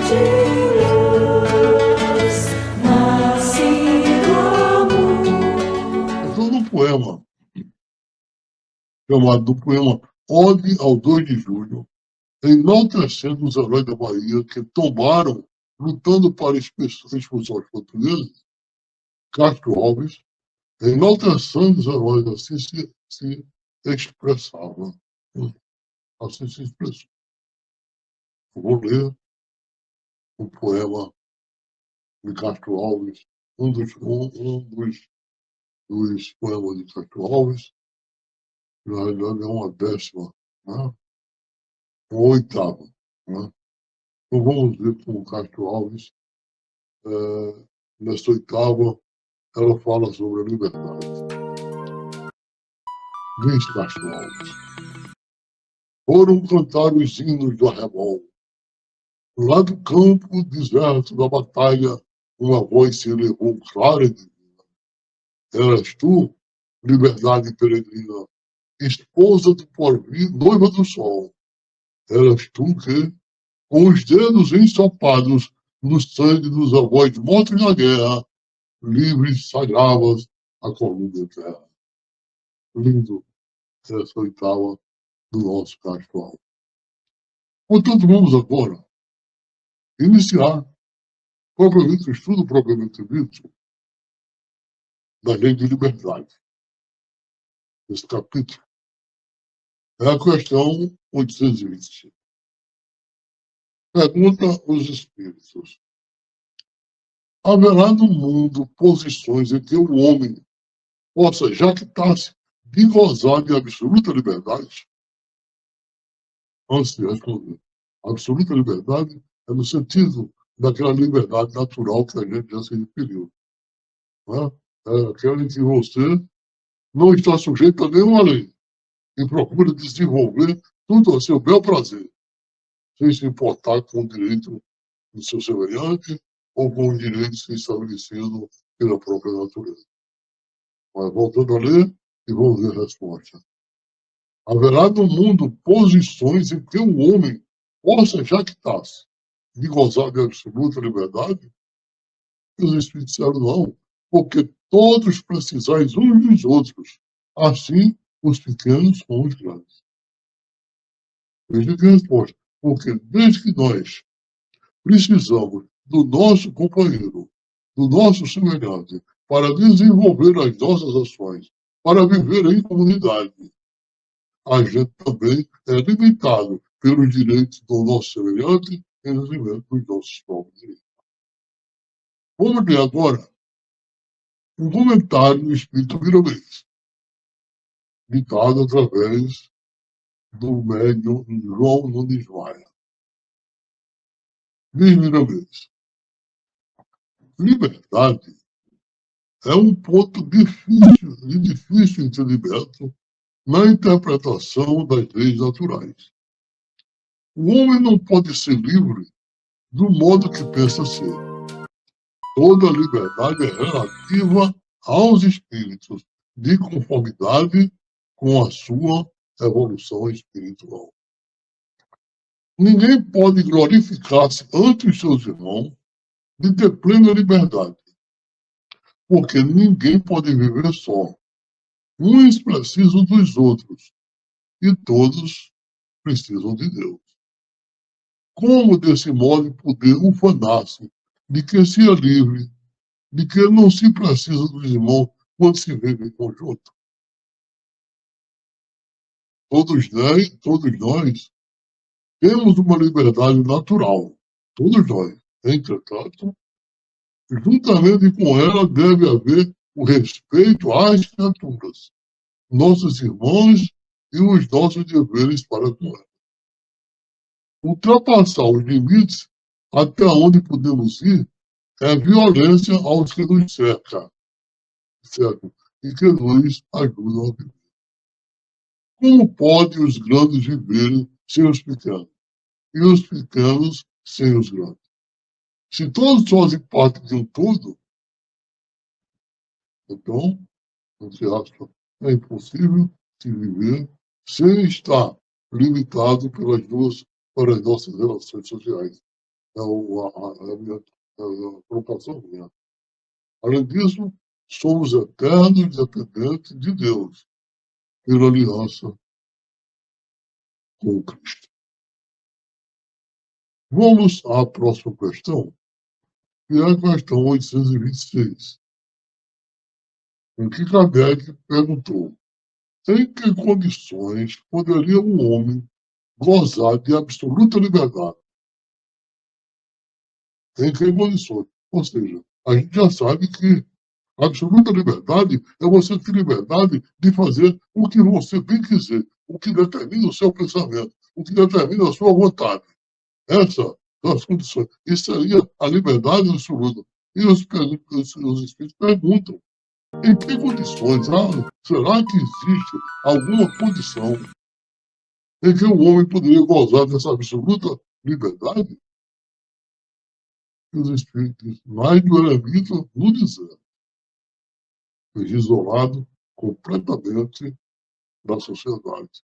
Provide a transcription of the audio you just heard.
de luz, nasce do amor. Então, no poema, chamado do poema Ode ao 2 de Julho, enaltecendo os heróis da Bahia que tombaram lutando para expulsar os portugueses, Castro Alves, enaltecendo os heróis assim se expressava. Assim se expressou. Vou ler o poema de Castro Alves, um dos poemas de Castro Alves, que na realidade é uma 10ª, né? Uma 8ª. Né? Então vamos ver como Castro Alves, nessa 8ª, ela fala sobre a liberdade. Diz Castro Alves: foram cantar os hinos do arrebol. Lá do campo deserto da batalha, uma voz se elevou clara e divina. Eras tu, liberdade peregrina, esposa do porvir, noiva do sol. Eras tu que, com os dedos ensopados no sangue dos avós mortos na guerra, livres sagravas a coluna terra. Lindo essa 8ª do nosso Castro Alves. Portanto, vamos agora iniciar propriamente o estudo propriamente dito da lei de liberdade. Esse capítulo é a questão 820. Pergunta os espíritos: haverá no mundo posições em que o homem possa jactar-se de gozar de absoluta liberdade? Antes de responder, absoluta liberdade é no sentido daquela liberdade natural que a gente já se referiu. Né? É aquela em que você não está sujeito a nenhuma lei e procura desenvolver tudo a seu bel prazer, sem se importar com o direito do seu semelhante ou com o direito estabelecido pela própria natureza. Mas voltando a ler, e vamos ver a resposta. Haverá no mundo posições em que o homem possa jactar-se de gozar de absoluta liberdade? E os Espíritos disseram não, porque todos precisais uns dos outros, assim os pequenos como os grandes. Veja que resposta. Porque desde que nós precisamos do nosso companheiro, do nosso semelhante, para desenvolver as nossas ações, para viver em comunidade, a gente também é limitado pelos direitos do nosso semelhante em detrimento dos nossos próprios direitos. Vamos ler agora um comentário do Espírito Miramês, ditado através do médium João Nunes Maia. Diz Miramês: liberdade é um ponto difícil entendimento na interpretação das leis naturais. O homem não pode ser livre do modo que pensa ser. Toda liberdade é relativa aos espíritos, de conformidade com a sua evolução espiritual. Ninguém pode glorificar-se ante os seus irmãos de ter plena liberdade, porque ninguém pode viver só. Uns precisam dos outros e todos precisam de Deus. Como desse modo poder ufanar-se de que se é livre, de que não se precisa dos irmãos quando se vive em conjunto? Todos nós temos uma liberdade natural, todos nós. Entretanto, juntamente com ela deve haver o respeito às criaturas, nossos irmãos e os nossos deveres para com ela. Ultrapassar os limites até onde podemos ir é violência aos que nos cercam, certo? E que nos ajudam a viver. Como podem os grandes viverem sem os pequenos? E os pequenos sem os grandes? Se todos fazem parte de um todo, então, você acha é impossível se viver sem estar limitado pelas nossas relações sociais. a minha colocação minha. Além disso, somos eternos dependentes de Deus, pela aliança com Cristo. Vamos à próxima questão, que é a questão 826, em que Kardec perguntou: em que condições poderia um homem gozar de absoluta liberdade? Em que condições? Ou seja, a gente já sabe que a absoluta liberdade é você ter liberdade de fazer o que você bem quiser, o que determina o seu pensamento, o que determina a sua vontade. Essas são as condições. Isso seria a liberdade absoluta. E os espíritos perguntam: em que condições? Será que existe alguma condição em que o homem poderia gozar dessa absoluta liberdade? E os espíritos, mais do eremita no deserto, isolado completamente da sociedade.